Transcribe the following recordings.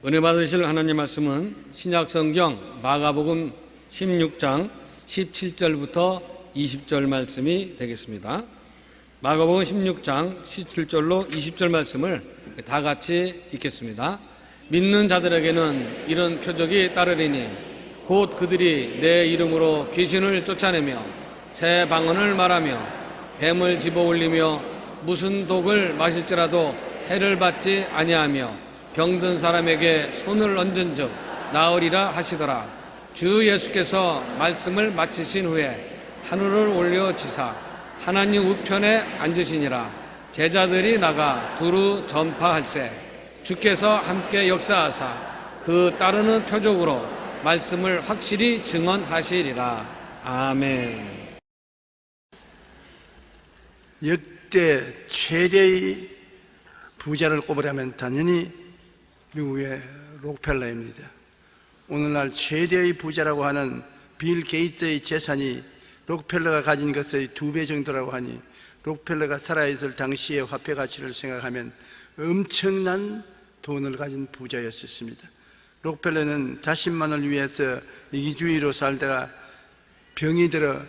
은혜 받으실 하나님 말씀은 신약성경 마가복음 16장 17절부터 20절 말씀이 되겠습니다. 마가복음 16장 17절로 20절 말씀을 다 같이 읽겠습니다. 믿는 자들에게는 이런 표적이 따르리니 곧 그들이 내 이름으로 귀신을 쫓아내며 새 방언을 말하며 뱀을 집어올리며 무슨 독을 마실지라도 해를 받지 아니하며 병든 사람에게 손을 얹은즉 나으리라 하시더라. 주 예수께서 말씀을 마치신 후에 하늘을 올려지사 하나님 우편에 앉으시니라. 제자들이 나가 두루 전파할세 주께서 함께 역사하사 그 따르는 표적으로 말씀을 확실히 증언하시리라. 아멘. 역대 최대의 부자를 꼽으라면 당연히 미국의 록펠러입니다. 오늘날 최대의 부자라고 하는 빌 게이츠의 재산이 록펠러가 가진 것의 2배 정도라고 하니 록펠러가 살아있을 당시의 화폐 가치를 생각하면 엄청난 돈을 가진 부자였습니다. 록펠러는 자신만을 위해서 이기주의로 살다가 병이 들어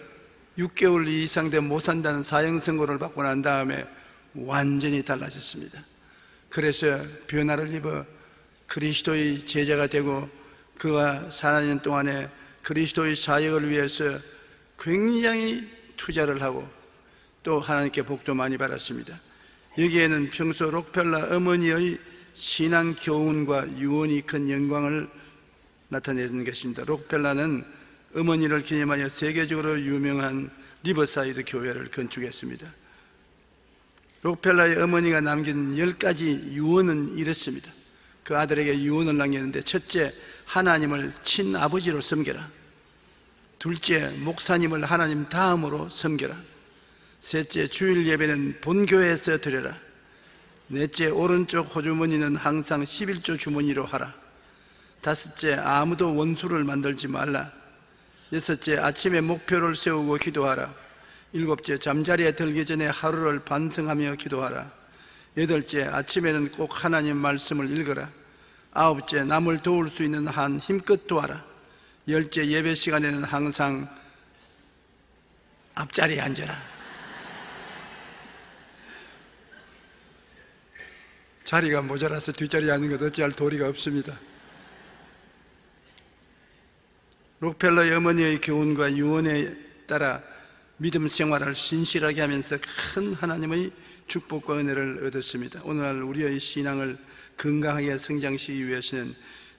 6개월 이상 되면 못 산다는 사형 선고를 받고 난 다음에 완전히 달라졌습니다. 그래서 변화를 입어 그리스도의 제자가 되고 그가 4년 동안에 그리스도의 사역을 위해서 굉장히 투자를 하고 또 하나님께 복도 많이 받았습니다. 여기에는 평소 록펠러 어머니의 신앙 교훈과 유언이 큰 영광을 나타내는 것입니다. 록펠러는 어머니를 기념하여 세계적으로 유명한 리버사이드 교회를 건축했습니다. 록펠러의 어머니가 남긴 10가지 유언은 이렇습니다. 그 아들에게 유언을 남겼는데, 첫째, 하나님을 친아버지로 섬겨라. 둘째, 목사님을 하나님 다음으로 섬겨라. 셋째, 주일 예배는 본교회에서 드려라. 넷째, 오른쪽 호주머니는 항상 11조 주머니로 하라. 다섯째, 아무도 원수를 만들지 말라. 여섯째, 아침에 목표를 세우고 기도하라. 일곱째, 잠자리에 들기 전에 하루를 반성하며 기도하라. 여덟째, 아침에는 꼭 하나님 말씀을 읽어라. 아홉째, 남을 도울 수 있는 한 힘껏 도와라. 열째, 예배 시간에는 항상 앞자리에 앉아라. 자리가 모자라서 뒷자리에 앉는 것 어찌할 도리가 없습니다. 록펠러의 어머니의 교훈과 유언에 따라 믿음 생활을 신실하게 하면서 큰 하나님의 축복과 은혜를 얻었습니다. 오늘날 우리의 신앙을 건강하게 성장시키기 위해서는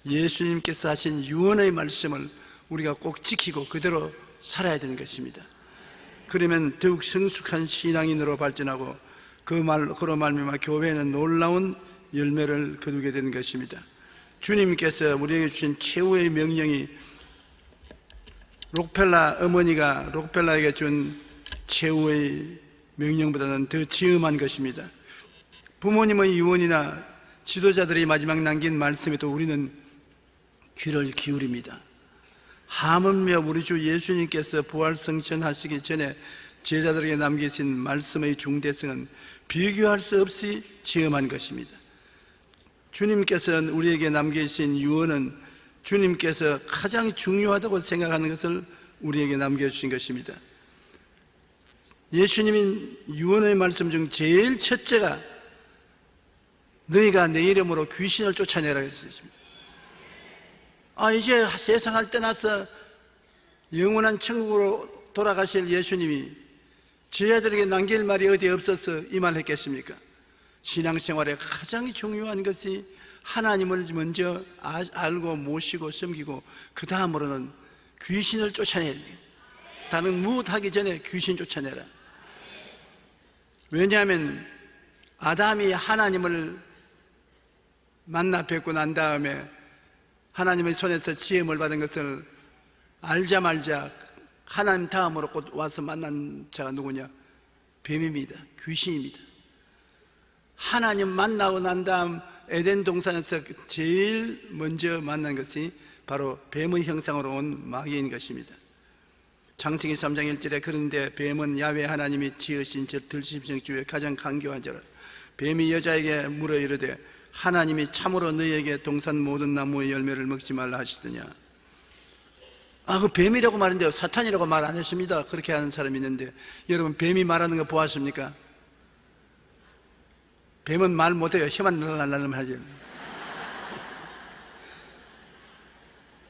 예수님께서 하신 유언의 말씀을 우리가 꼭 지키고 그대로 살아야 되는 것입니다. 그러면 더욱 성숙한 신앙인으로 발전하고 그로 말미암아 교회는 놀라운 열매를 거두게 되는 것입니다. 주님께서 우리에게 주신 최후의 명령이 록펠러 어머니가 록펠러에게 준 최후의 명령보다는 더 지엄한 것입니다. 부모님의 유언이나 지도자들이 마지막 남긴 말씀에도 우리는 귀를 기울입니다. 하물며 우리 주 예수님께서 부활승천하시기 전에 제자들에게 남기신 말씀의 중대성은 비교할 수 없이 지엄한 것입니다. 주님께서 우리에게 남기신 유언은 주님께서 가장 중요하다고 생각하는 것을 우리에게 남겨주신 것입니다. 예수님인 유언의 말씀 중 제일 첫째가 너희가 내 이름으로 귀신을 쫓아내라 했습니다. 이제 세상을 떠나서 영원한 천국으로 돌아가실 예수님이 제자들에게 남길 말이 어디 없어서 이 말 했겠습니까? 신앙생활에 가장 중요한 것이 하나님을 먼저 알고 모시고 섬기고 그 다음으로는 귀신을 쫓아내라. 다른 무엇 하기 전에 귀신 쫓아내라. 왜냐하면 아담이 하나님을 만나 뵙고 난 다음에 하나님의 손에서 지음을 받은 것을 알자말자 하나님 다음으로 곧 와서 만난 자가 누구냐? 뱀입니다. 귀신입니다. 하나님 만나고 난 다음 에덴 동산에서 제일 먼저 만난 것이 바로 뱀의 형상으로 온 마귀인 것입니다. 창세기 3장 1절에 그런데 뱀은 야훼 하나님이 지으신 들짐승 중에 가장 간교한 자라 뱀이 여자에게 물어 이르되 하나님이 참으로 너희에게 동산 모든 나무의 열매를 먹지 말라 하시더냐. 그 뱀이라고 말했는데 사탄이라고 말 안 했습니다. 그렇게 하는 사람이 있는데, 여러분 뱀이 말하는 거 보았습니까? 뱀은 말 못해요. 혀만 날라면 하죠.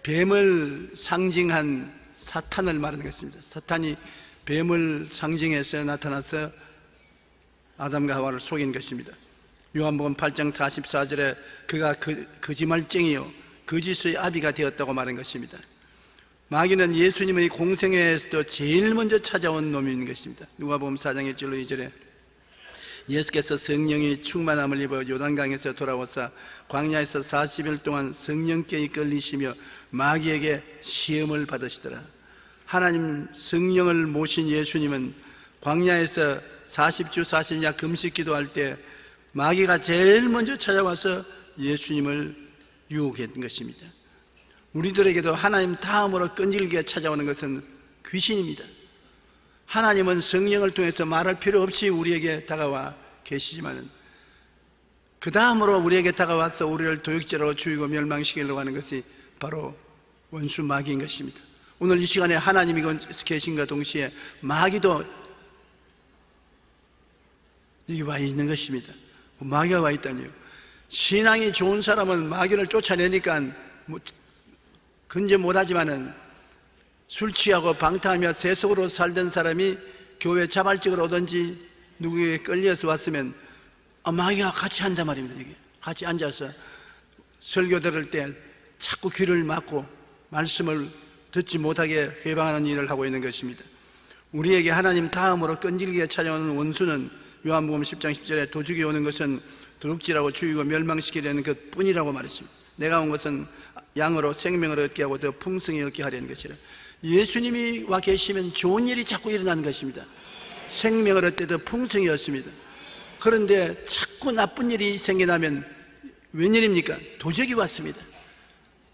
뱀을 상징한 사탄을 말하는 것입니다. 사탄이 뱀을 상징해서 나타나서 아담과 하와를 속인 것입니다. 요한복음 8장 44절에 그가 거짓말쟁이요 거짓의 아비가 되었다고 말한 것입니다. 마귀는 예수님의 공생애에서도 제일 먼저 찾아온 놈인 것입니다. 누가복음 4장 1절로 2절에 예수께서 성령이 충만함을 입어 요단강에서 돌아오사 광야에서 40일 동안 성령께 이끌리시며 마귀에게 시험을 받으시더라. 하나님 성령을 모신 예수님은 광야에서 40주 40야 금식 기도할 때 마귀가 제일 먼저 찾아와서 예수님을 유혹했던 것입니다. 우리들에게도 하나님 다음으로 끈질기게 찾아오는 것은 귀신입니다. 하나님은 성령을 통해서 말할 필요 없이 우리에게 다가와 계시지만 그 다음으로 우리에게 다가와서 우리를 도역죄로 죽이고 멸망시키려고 하는 것이 바로 원수 마귀인 것입니다. 오늘 이 시간에 하나님이 계신과 동시에 마귀도 여기 와 있는 것입니다. 마귀가 와 있다니요. 신앙이 좋은 사람은 마귀를 쫓아내니까 근제 못하지만은 술 취하고 방탕하며 세속으로 살던 사람이 교회 자발적으로 오든지 누구에게 끌려서 왔으면 마귀가 같이 한단 말입니다. 이게 같이 앉아서 설교 들을 때 자꾸 귀를 막고 말씀을 듣지 못하게 회방하는 일을 하고 있는 것입니다. 우리에게 하나님 다음으로 끈질기게 찾아오는 원수는 요한복음 10장 10절에 도둑이 오는 것은 도둑질하고 죽이고 멸망시키려는 것뿐이라고 말했습니다. 내가 온 것은 양으로 생명을 얻게 하고 더 풍성히 얻게 하려는 것이라. 예수님이 와 계시면 좋은 일이 자꾸 일어나는 것입니다. 생명을 얻되 더 풍성히 얻습니다. 그런데 자꾸 나쁜 일이 생겨나면 웬일입니까? 도적이 왔습니다.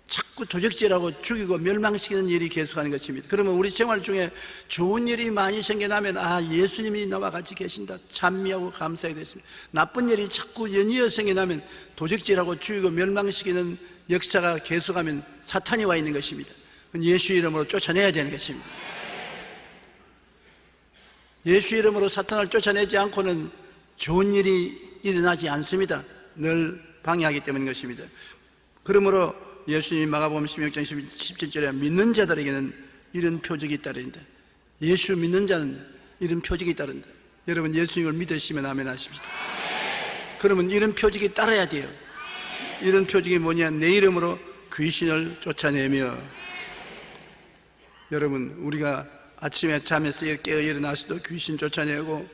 자꾸 도적질하고 죽이고 멸망시키는 일이 계속하는 것입니다. 그러면 우리 생활 중에 좋은 일이 많이 생겨나면 예수님이 나와 같이 계신다 찬미하고 감사하게 됐습니다. 나쁜 일이 자꾸 연이어 생겨나면 도적질하고 죽이고 멸망시키는 역사가 계속하면 사탄이 와 있는 것입니다. 예수 이름으로 쫓아내야 되는 것입니다. 예수 이름으로 사탄을 쫓아내지 않고는 좋은 일이 일어나지 않습니다. 늘 방해하기 때문인 것입니다. 그러므로 예수님이 마가복음 16장 17절에 믿는 자들에게는 이런 표적이 따른다. 예수 믿는 자는 이런 표적이 따른다. 여러분 예수님을 믿으시면 아멘 하십시다. 그러면 이런 표적이 따라야 돼요. 이런 표적이 뭐냐? 내 이름으로 귀신을 쫓아내며. 여러분 우리가 아침에 잠에서 깨어 일어나서도 귀신 쫓아내고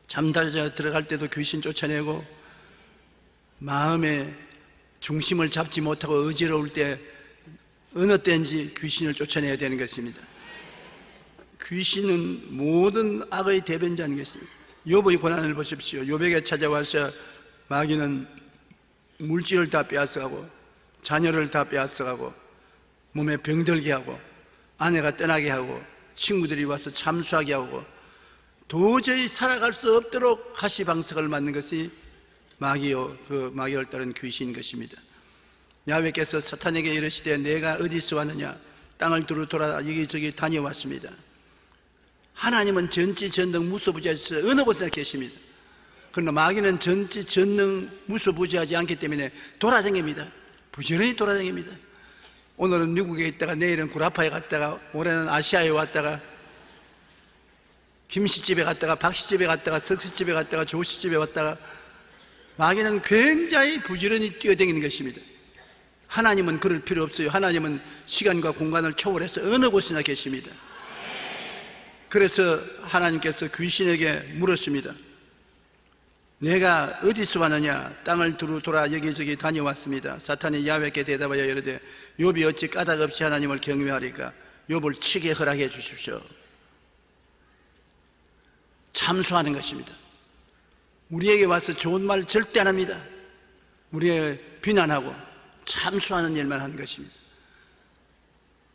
잠자리에 들어갈 때도 귀신 쫓아내고 마음에 중심을 잡지 못하고 어지러울 때 어느 때인지 귀신을 쫓아내야 되는 것입니다. 귀신은 모든 악의 대변자인 것입니다. 욥의 고난을 보십시오. 욥에게 찾아와서 마귀는 물질을 다 빼앗아가고 자녀를 다 빼앗아가고 몸에 병들게 하고 아내가 떠나게 하고 친구들이 와서 참수하게 하고 도저히 살아갈 수 없도록 가시방석을 맞는 것이 마귀요, 그 마귀를 따른 귀신인 것입니다. 야훼께서 사탄에게 이르시되 내가 어디서 왔느냐? 땅을 두루 돌아 여기저기 다녀왔습니다. 하나님은 전지전능 무소부지하셔서 어느 곳에 계십니다. 그러나 마귀는 전지전능 무소부지하지 않기 때문에 돌아다닙니다. 부지런히 돌아다닙니다. 오늘은 미국에 있다가 내일은 구라파에 갔다가 올해는 아시아에 왔다가 김씨집에 갔다가 박씨집에 갔다가 석씨집에 갔다가 조씨집에 왔다가 마귀는 굉장히 부지런히 뛰어다니는 것입니다. 하나님은 그럴 필요 없어요. 하나님은 시간과 공간을 초월해서 어느 곳이나 계십니다. 그래서 하나님께서 귀신에게 물었습니다. 내가 어디서 왔느냐? 땅을 두루 돌아 여기저기 다녀왔습니다. 사탄이 야훼께 대답하여 이르되 욥이 어찌 까닭없이 하나님을 경외하리까? 욥을 치게 허락해 주십시오. 참수하는 것입니다. 우리에게 와서 좋은 말 절대 안 합니다. 우리의 비난하고 참수하는 일만 하는 것입니다.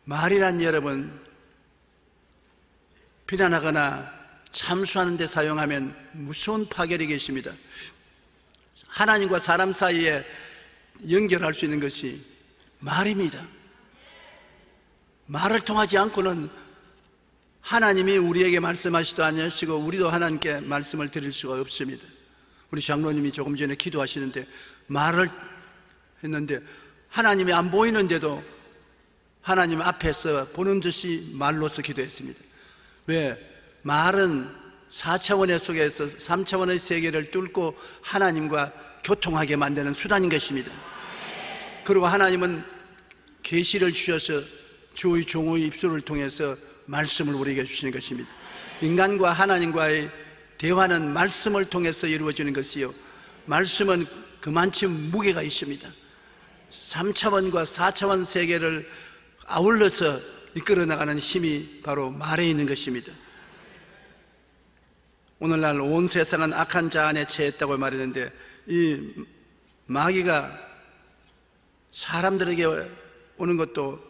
말이란 여러분 비난하거나 참수하는 데 사용하면 무서운 파괴력이 있습니다. 하나님과 사람 사이에 연결할 수 있는 것이 말입니다. 말을 통하지 않고는 하나님이 우리에게 말씀하시도 아니하시고 우리도 하나님께 말씀을 드릴 수가 없습니다. 우리 장로님이 조금 전에 기도하시는데 말을 했는데 하나님이 안 보이는데도 하나님 앞에서 보는 듯이 말로서 기도했습니다. 왜? 말은 4차원의 속에서 3차원의 세계를 뚫고 하나님과 교통하게 만드는 수단인 것입니다. 그리고 하나님은 계시를 주셔서 주의 종의 입술을 통해서 말씀을 우리에게 주시는 것입니다. 인간과 하나님과의 대화는 말씀을 통해서 이루어지는 것이요, 말씀은 그만큼 무게가 있습니다. 3차원과 4차원 세계를 아울러서 이끌어 나가는 힘이 바로 말에 있는 것입니다. 오늘날 온 세상은 악한 자 안에 처했다고 말했는데, 이 마귀가 사람들에게 오는 것도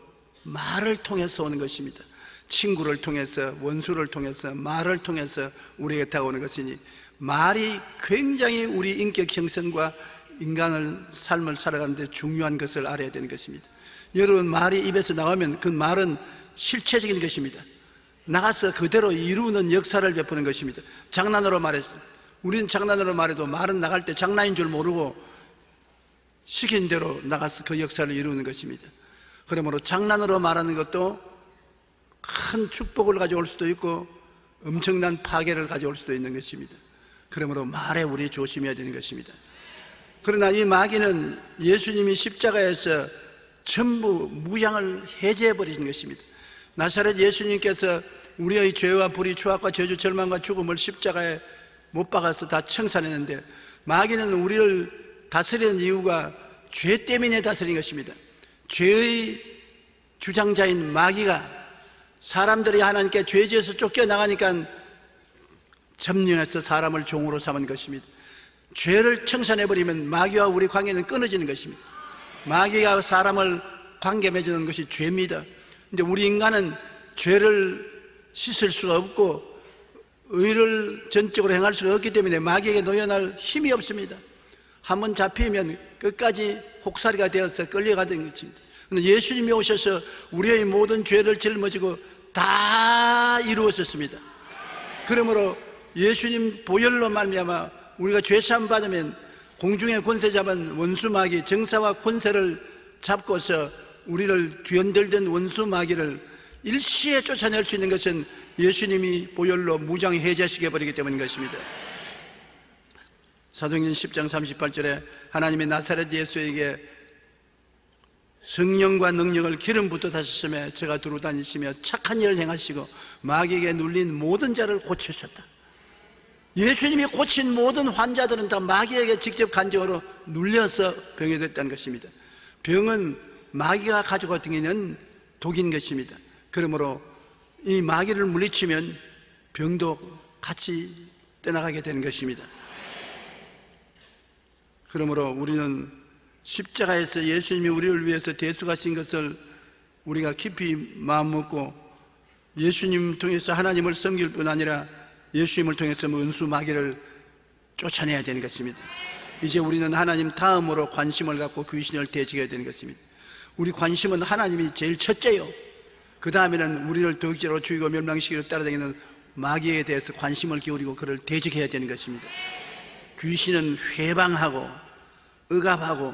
말을 통해서 오는 것입니다. 친구를 통해서, 원수를 통해서, 말을 통해서 우리에게 다가오는 것이니, 말이 굉장히 우리 인격 형성과 인간의 삶을 살아가는 데 중요한 것을 알아야 되는 것입니다. 여러분, 말이 입에서 나오면 그 말은 실체적인 것입니다. 나가서 그대로 이루는 역사를 베푸는 것입니다. 장난으로 말해서, 우리는 장난으로 말해도 말은 나갈 때 장난인 줄 모르고 시킨 대로 나가서 그 역사를 이루는 것입니다. 그러므로 장난으로 말하는 것도 큰 축복을 가져올 수도 있고 엄청난 파괴를 가져올 수도 있는 것입니다. 그러므로 말에 우리 조심해야 되는 것입니다. 그러나 이 마귀는 예수님이 십자가에서 전부 무장을 해제해 버리신 것입니다. 나사렛 예수님께서 우리의 죄와 불의, 추악과 저주, 절망과 죽음을 십자가에 못 박아서 다 청산했는데, 마귀는 우리를 다스리는 이유가 죄 때문에 다스린 것입니다. 죄의 주장자인 마귀가 사람들이 하나님께 죄지어서 쫓겨나가니까 점령해서 사람을 종으로 삼은 것입니다. 죄를 청산해버리면 마귀와 우리 관계는 끊어지는 것입니다. 마귀가 사람을 관계 맺는 것이 죄입니다. 근데 우리 인간은 죄를 씻을 수가 없고 의를 전적으로 행할 수가 없기 때문에 마귀에게 노여날 힘이 없습니다. 한번 잡히면 끝까지 혹사리가 되어서 끌려가는 것입니다. 그런데 예수님이 오셔서 우리의 모든 죄를 짊어지고 다 이루었었습니다. 그러므로 예수님 보혈로 말미암아 우리가 죄사함 받으면 공중의 권세 잡은 원수 마귀, 정사와 권세를 잡고서 우리를 뒤흔들던 원수 마귀를 일시에 쫓아낼 수 있는 것은 예수님이 보혈로 무장 해제시켜 버리기 때문인 것입니다. 사도행전 10장 38절에 하나님의 나사렛 예수에게 성령과 능력을 기름 붓듯 하셨으며 저가 두루 다니시며 착한 일을 행하시고 마귀에게 눌린 모든 자를 고치셨다. 예수님이 고친 모든 환자들은 다 마귀에게 직접 간접으로 눌려서 병이 됐다는 것입니다. 병은 마귀가 가지고 다니는 독인 것입니다. 그러므로 이 마귀를 물리치면 병도 같이 떠나가게 되는 것입니다. 그러므로 우리는 십자가에서 예수님이 우리를 위해서 대속하신 것을 우리가 깊이 마음먹고 예수님 통해서 하나님을 섬길 뿐 아니라 예수님을 통해서 원수 마귀를 쫓아내야 되는 것입니다. 이제 우리는 하나님 다음으로 관심을 갖고 귀신을 대적해야 되는 것입니다. 우리 관심은 하나님이 제일 첫째요. 그 다음에는 우리를 도적질로 죽이고 멸망시키려 따라다니는 마귀에 대해서 관심을 기울이고 그를 대적해야 되는 것입니다. 귀신은 회방하고 억압하고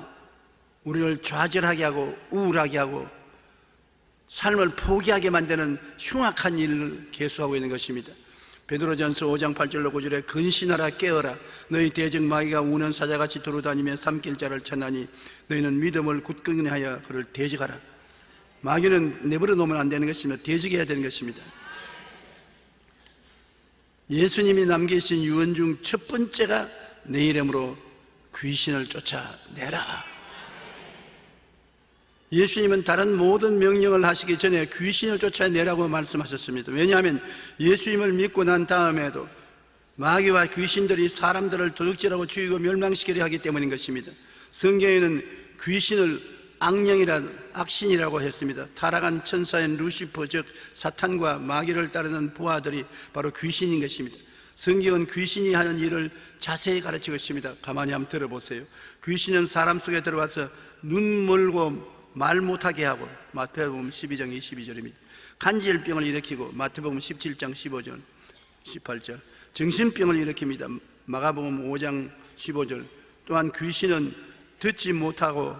우리를 좌절하게 하고 우울하게 하고 삶을 포기하게 만드는 흉악한 일을 계속하고 있는 것입니다. 베드로전서 5장 8절로 9절에 근신하라 깨어라 너희 대적 마귀가 우는 사자같이 돌아다니며 삼킬 자를 찾나니 너희는 믿음을 굳건히 하여 그를 대적하라. 마귀는 내버려 놓으면 안 되는 것입니다. 대적해야 되는 것입니다. 예수님이 남기신 유언 중 첫 번째가 내 이름으로 귀신을 쫓아내라. 예수님은 다른 모든 명령을 하시기 전에 귀신을 쫓아내라고 말씀하셨습니다. 왜냐하면 예수님을 믿고 난 다음에도 마귀와 귀신들이 사람들을 도둑질하고 죽이고 멸망시키려 하기 때문인 것입니다. 성경에는 귀신을 악신이라고 했습니다. 타락한 천사인 루시퍼, 즉 사탄과 마귀를 따르는 부하들이 바로 귀신인 것입니다. 성경은 귀신이 하는 일을 자세히 가르치고 있습니다. 가만히 한번 들어보세요. 귀신은 사람 속에 들어와서 눈 멀고 말 못하게 하고, 마태복음 12장 22절입니다. 간질병을 일으키고, 마태복음 17장 15절 18절. 정신병을 일으킵니다. 마가복음 5장 15절. 또한 귀신은 듣지 못하고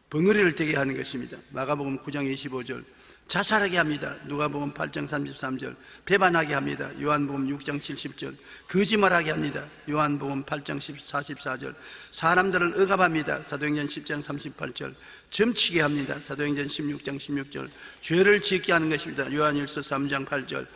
벙어리를 되게 하는 것입니다. 마가복음 9장 25절. 자살하게 합니다. 누가복음 8장 33절. 배반하게 합니다. 요한복음 6장 70절. 거짓말하게 합니다. 요한복음 8장 44절. 사람들을 억압합니다. 사도행전 10장 38절. 점치게 합니다. 사도행전 16장 16절. 죄를 짓게 하는 것입니다. 요한일서 3장 8절.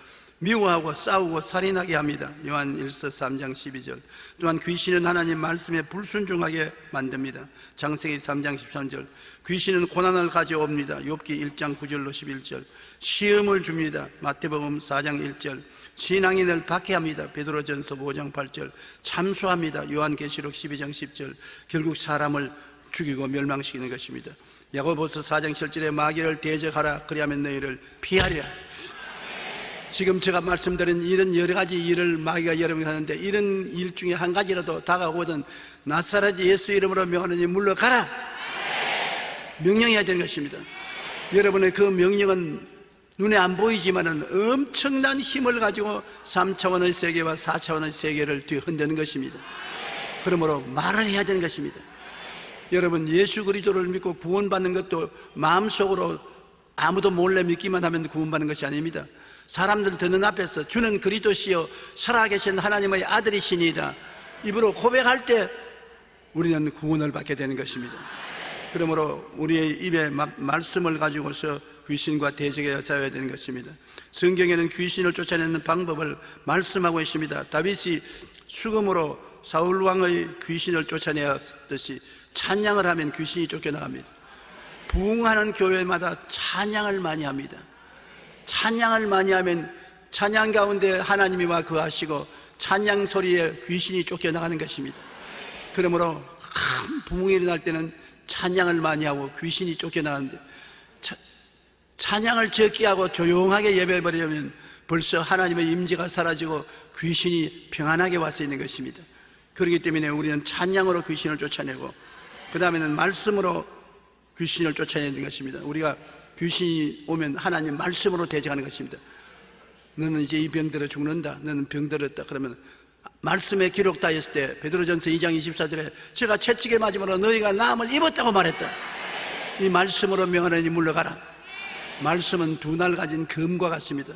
미워하고 싸우고 살인하게 합니다. 요한일서 3장 12절. 또한 귀신은 하나님 말씀에 불순종하게 만듭니다. 창세기 3장 13절. 귀신은 고난을 가져옵니다. 욥기 1장 9절로 11절. 시험을 줍니다. 마태복음 4장 1절. 신앙인을 박해합니다. 베드로전서 5장 8절. 참수합니다. 요한계시록 12장 10절. 결국 사람을 죽이고 멸망시키는 것입니다. 야고보서 4장 7절에 마귀를 대적하라, 그리하면 너희를 피하리라. 지금 제가 말씀드린 이런 여러 가지 일을 마귀가 여러분이 하는데, 이런 일 중에 한 가지라도 다가오거든 나사렛 예수 이름으로 명하노니 물러가라, 명령해야 되는 것입니다. 여러분의 그 명령은 눈에 안 보이지만은 엄청난 힘을 가지고 3차원의 세계와 4차원의 세계를 뒤흔드는 것입니다. 그러므로 말을 해야 되는 것입니다. 여러분, 예수 그리스도를 믿고 구원받는 것도 마음속으로 아무도 몰래 믿기만 하면 구원받는 것이 아닙니다. 사람들 듣는 앞에서 주는 그리스도시요 살아계신 하나님의 아들이시니이다 입으로 고백할 때 우리는 구원을 받게 되는 것입니다. 그러므로 우리의 입에 말씀을 가지고서 귀신과 대적에 싸워야 되는 것입니다. 성경에는 귀신을 쫓아내는 방법을 말씀하고 있습니다. 다윗이 수금으로 사울 왕의 귀신을 쫓아내었듯이 찬양을 하면 귀신이 쫓겨나갑니다. 부흥하는 교회마다 찬양을 많이 합니다. 찬양을 많이 하면 찬양 가운데 하나님이 와 거하시고 찬양 소리에 귀신이 쫓겨나가는 것입니다. 그러므로 큰 부흥이 일어날 때는 찬양을 많이 하고 귀신이 쫓겨나가는데, 찬양을 적게 하고 조용하게 예배해버리면 벌써 하나님의 임재가 사라지고 귀신이 평안하게 와서 있는 것입니다. 그렇기 때문에 우리는 찬양으로 귀신을 쫓아내고, 그 다음에는 말씀으로 귀신을 쫓아내는 것입니다. 우리가 귀신이 오면 하나님 말씀으로 대적하는 것입니다. 너는 이제 이 병들어 죽는다, 너는 병들었다. 그러면 말씀에 기록되어 있을 때 베드로전서 2장 24절에 제가 채찍에 맞음으로 너희가 나음을 입었다고 말했다. 이 말씀으로 명하노니 물러가라. 말씀은 두 날 가진 검과 같습니다.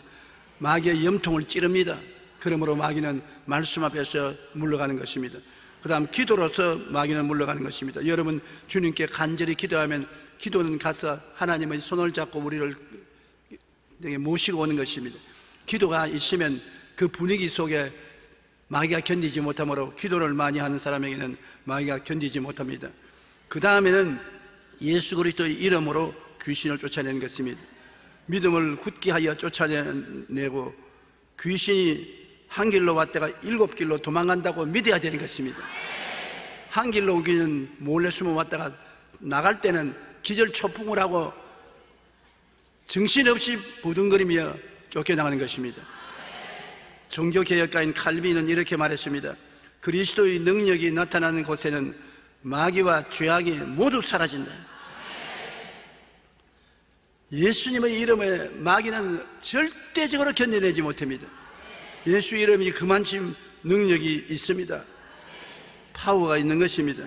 마귀의 염통을 찌릅니다. 그러므로 마귀는 말씀 앞에서 물러가는 것입니다. 그 다음 기도로서 마귀는 물러가는 것입니다. 여러분, 주님께 간절히 기도하면 기도는 가서 하나님의 손을 잡고 우리를 모시고 오는 것입니다. 기도가 있으면 그 분위기 속에 마귀가 견디지 못하므로 기도를 많이 하는 사람에게는 마귀가 견디지 못합니다. 그 다음에는 예수 그리스도의 이름으로 귀신을 쫓아내는 것입니다. 믿음을 굳게 하여 쫓아내고 귀신이 한 길로 왔다가 7길로 도망간다고 믿어야 되는 것입니다. 한 길로 오기는 몰래 숨어 왔다가 나갈 때는 기절초풍을 하고 정신없이 부둥거리며 쫓겨나가는 것입니다. 종교개혁가인 칼빈은 이렇게 말했습니다. 그리스도의 능력이 나타나는 곳에는 마귀와 죄악이 모두 사라진다. 예수님의 이름에 마귀는 절대적으로 견뎌내지 못합니다. 예수 이름이 그만큼 능력이 있습니다. 파워가 있는 것입니다.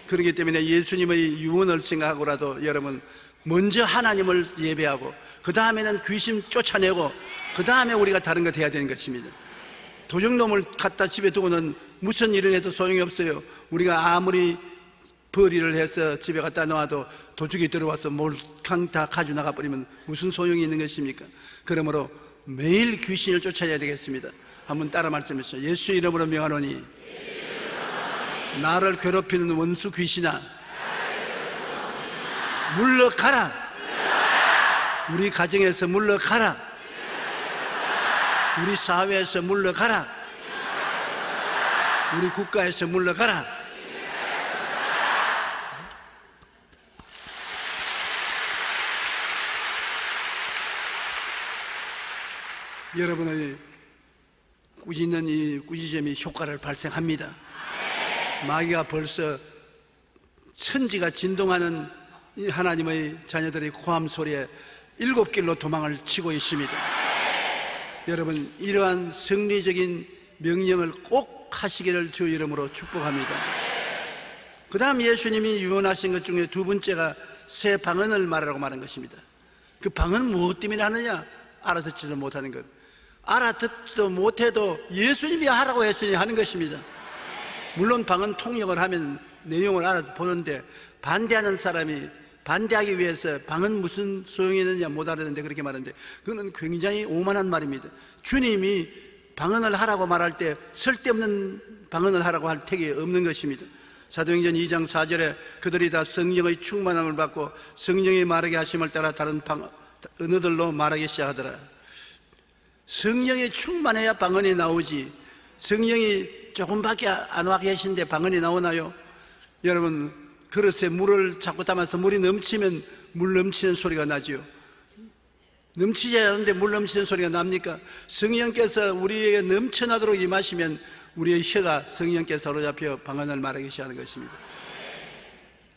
그렇기 때문에 예수님의 유언을 생각하고라도 여러분, 먼저 하나님을 예배하고 그 다음에는 귀신 쫓아내고 그 다음에 우리가 다른 것 해야 되는 것입니다. 도적놈을 갖다 집에 두고는 무슨 일을 해도 소용이 없어요. 우리가 아무리 벌이를 해서 집에 갖다 놓아도 도둑이 들어와서 몰캉 다 가져나가 버리면 무슨 소용이 있는 것입니까? 그러므로 매일 귀신을 쫓아내야 되겠습니다. 한번 따라 말씀해주세요. 예수 이름으로 명하노니 나를 괴롭히는 원수 귀신아, 물러가라. 우리 가정에서 물러가라. 우리 사회에서 물러가라. 우리 국가에서 물러가라. 여러분의 꾸짖는 이 꾸짖음이 효과를 발생합니다. 마귀가 벌써 천지가 진동하는 이 하나님의 자녀들의 고함 소리에 7길로 도망을 치고 있습니다. 여러분, 이러한 승리적인 명령을 꼭 하시기를 주 이름으로 축복합니다. 그 다음 예수님이 유언하신 것 중에 두 번째가 새 방언을 말하라고 말한 것입니다. 그 방언은 무엇 때문에 하느냐? 알아듣지도 못하는 것. 알아듣지도 못해도 예수님이 하라고 했으니 하는 것입니다. 물론 방언 통역을 하면 내용을 알아보는데 반대하는 사람이 반대하기 위해서 방언 무슨 소용이 있느냐 못 알아듣는데 그렇게 말하는데 그건 굉장히 오만한 말입니다. 주님이 방언을 하라고 말할 때 쓸데없는 방언을 하라고 할 택이 없는 것입니다. 사도행전 2장 4절에 그들이 다 성령의 충만함을 받고 성령이 말하게 하심을 따라 다른 언어들로 말하기 시작하더라. 성령이 충만해야 방언이 나오지, 성령이 조금밖에 안 와 계신데 방언이 나오나요? 여러분, 그릇에 물을 자꾸 담아서 물이 넘치면 물 넘치는 소리가 나죠. 넘치지 않는데 물 넘치는 소리가 납니까? 성령께서 우리에게 넘쳐나도록 임하시면 우리의 혀가 성령께 사로잡혀 방언을 말하기 시작하는 것입니다.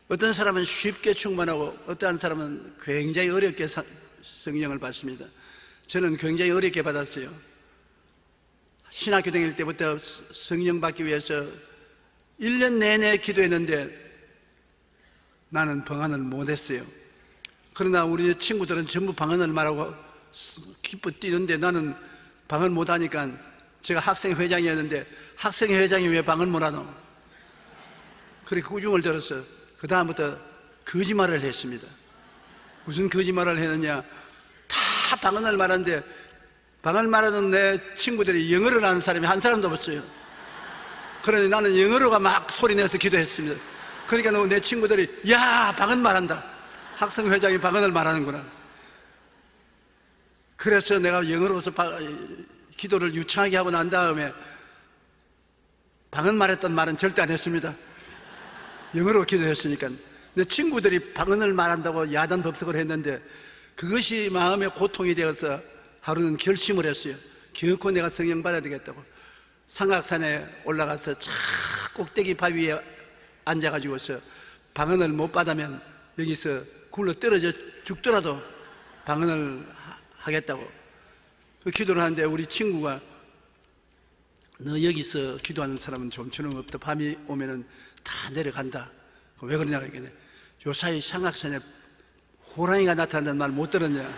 어떤 사람은 쉽게 충만하고 어떤 사람은 굉장히 어렵게 성령을 받습니다. 저는 굉장히 어렵게 받았어요. 신학교 다닐 때부터 성령 받기 위해서 1년 내내 기도했는데 나는 방언을 못했어요. 그러나 우리 친구들은 전부 방언을 말하고 기뻐 뛰는데 나는 방언 못하니까, 제가 학생회장이었는데 학생회장이 왜 방언 못하노? 그렇게 꾸중을 들어서 그 다음부터 거짓말을 했습니다. 무슨 거짓말을 했느냐? 다 방언을 말하는데 방언 말하는 내 친구들이 영어를 아는 사람이 한 사람도 없어요. 그러니 나는 영어로가 막 소리내서 기도했습니다. 그러니까 내 친구들이 야, 방언 말한다. 학생회장이 방언을 말하는구나. 그래서 내가 영어로서 기도를 유창하게 하고 난 다음에 방언 말했던 말은 절대 안 했습니다. 영어로 기도했으니까. 내 친구들이 방언을 말한다고 야단법석을 했는데 그것이 마음의 고통이 되어서 하루는 결심을 했어요. 결코 내가 성령 받아야 되겠다고. 삼각산에 올라가서 저 꼭대기 바위에 앉아가지고서 방언을 못 받으면 여기서 굴러 떨어져 죽더라도 방언을 하겠다고 그 기도를 하는데 우리 친구가 너 여기서 기도하는 사람은 좀처럼 없다. 밤이 오면은 다 내려간다. 왜 그러냐 그러겠네. 요사이 삼각산에 호랑이가 나타난다는 말 못 들었냐?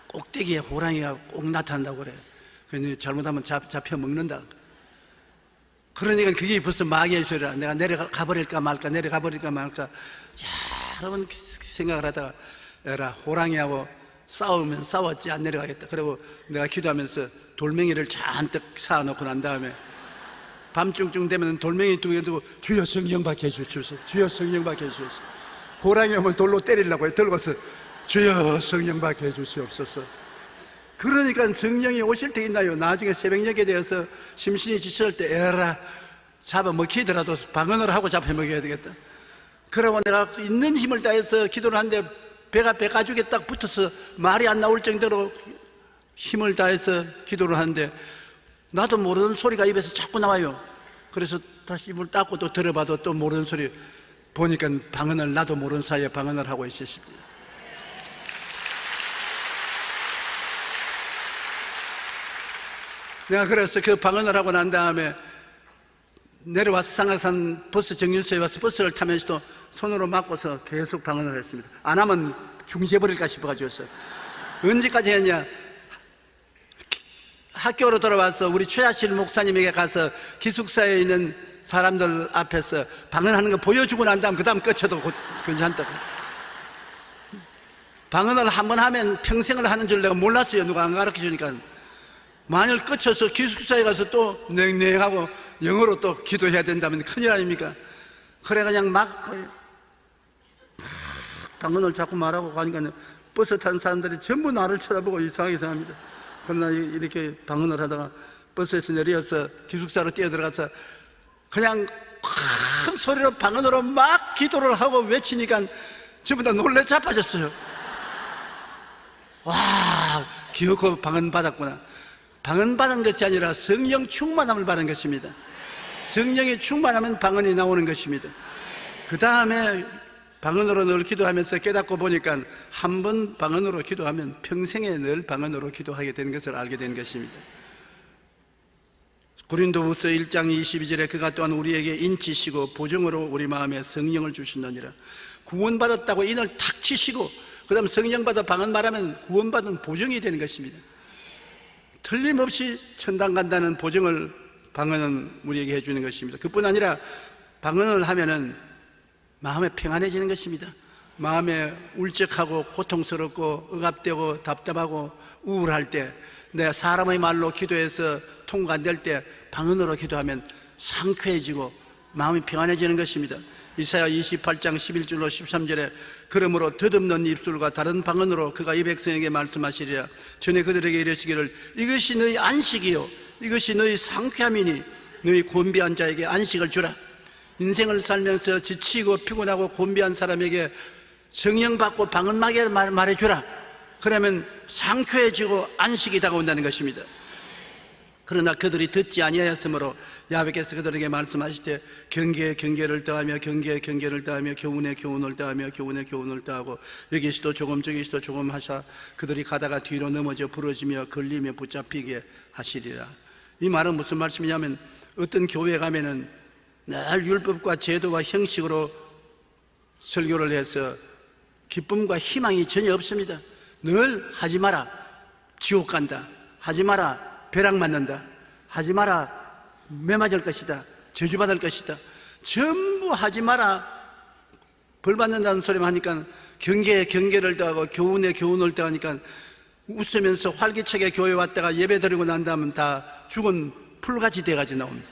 꼭대기에 호랑이가 꼭 나타난다고 그래. 그래서 잘못하면 잡혀 먹는다. 그러니까 그게 벌써 마귀의 소리라. 내가 내려가 버릴까 말까, 내려가 버릴까 말까. 여러 번 생각을 하다가 에라, 호랑이하고 싸우면 싸웠지 안 내려가겠다. 그리고 내가 기도하면서 돌멩이를 잔뜩 쌓아놓고 난 다음에 밤중쯤 되면 돌멩이 두 개 두고 주여 성령 받게 해주시옵소서, 주여 성령 받게 해주시옵소서. 호랑이 오면 돌로 때리려고 해. 들고서 주여 성령 받게 해주시옵소서. 그러니까 성령이 오실 때 있나요? 나중에 새벽녘에 되어서 심신이 지칠 때 에라, 잡아먹히더라도 방언을 하고 잡아먹여야 되겠다. 그러고 내가 있는 힘을 다해서 기도를 하는데 배가 가죽에 딱 붙어서 말이 안 나올 정도로 힘을 다해서 기도를 하는데 나도 모르는 소리가 입에서 자꾸 나와요. 그래서 다시 입을 닦고 또 들어봐도 또 모르는 소리. 보니까 방언을 나도 모르는 사이에 방언을 하고 있었습니다. 내가 그래서 그 방언을 하고 난 다음에 내려와서 상하산 버스 정류소에 와서 버스를 타면서도 손으로 막고서 계속 방언을 했습니다. 안 하면 중지해버릴까 싶어가지고서. 언제까지 했냐? 학교로 돌아와서 우리 최하실 목사님에게 가서 기숙사에 있는 사람들 앞에서 방언하는 거 보여주고 난 다음 그 다음 끝쳐도 괜찮다고. 방언을 한번 하면 평생을 하는 줄 내가 몰랐어요. 누가 안 가르쳐주니까. 만일 끝쳐서 기숙사에 가서 또 냉랭하고 영어로 또 기도해야 된다면 큰일 아닙니까? 그래 그냥 막 방언을 자꾸 말하고 가니까 버스 탄 사람들이 전부 나를 쳐다보고 이상하게 생각합니다. 그러나 이렇게 방언을 하다가 버스에서 내려서 기숙사로 뛰어들어가서 그냥 큰 소리로 방언으로 막 기도를 하고 외치니까 전부 다 놀래 자빠졌어요. 와, 기어코 방언 받았구나. 방언 받은 것이 아니라 성령 충만함을 받은 것입니다. 성령이 충만하면 방언이 나오는 것입니다. 그 다음에 방언으로 늘 기도하면서 깨닫고 보니까 한 번 방언으로 기도하면 평생에 늘 방언으로 기도하게 되는 것을 알게 된 것입니다. 고린도후서 1장 22절에 그가 또한 우리에게 인치시고 보증으로 우리 마음에 성령을 주신다니라. 구원받았다고 인을 탁 치시고 그 다음 성령 받아 방언 말하면 구원받은 보증이 되는 것입니다. 틀림없이 천당 간다는 보증을 방언은 우리에게 해주는 것입니다. 그뿐 아니라 방언을 하면은 마음에 평안해지는 것입니다. 마음에 울적하고 고통스럽고 억압되고 답답하고 우울할 때, 내가 사람의 말로 기도해서 통과 안 될 때 방언으로 기도하면 상쾌해지고 마음이 평안해지는 것입니다. 이사야 28장 11절로 13절에 그러므로 덧없는 입술과 다른 방언으로 그가 이 백성에게 말씀하시리라. 전에 그들에게 이르시기를 이것이 너희 안식이요 이것이 너희 상쾌함이니 너희 곤비한 자에게 안식을 주라. 인생을 살면서 지치고 피곤하고 곤비한 사람에게 성령 받고 방언하게 말해주라. 그러면 상쾌해지고 안식이 다가온다는 것입니다. 그러나 그들이 듣지 아니하였으므로 야훼께서 그들에게 말씀하시되 경계에 경계를 더하며 경계에 경계를 더하며 교훈에 교훈을 더하며 교훈에 교훈을 더하고 여기서도 조금 저기서도 조금 하사 그들이 가다가 뒤로 넘어져 부러지며 걸리며 붙잡히게 하시리라. 이 말은 무슨 말씀이냐면 어떤 교회에 가면은 늘 율법과 제도와 형식으로 설교를 해서 기쁨과 희망이 전혀 없습니다. 늘 하지 마라 지옥 간다, 하지 마라 벼락 맞는다, 하지 마라 매 맞을 것이다, 저주받을 것이다, 전부 하지 마라 벌 받는다는 소리만 하니까 경계에 경계를 더하고 교훈에 교훈을 더하니까 웃으면서 활기차게 교회 왔다가 예배 드리고 난 다음은 다 죽은 풀같이 돼가지고 나옵니다.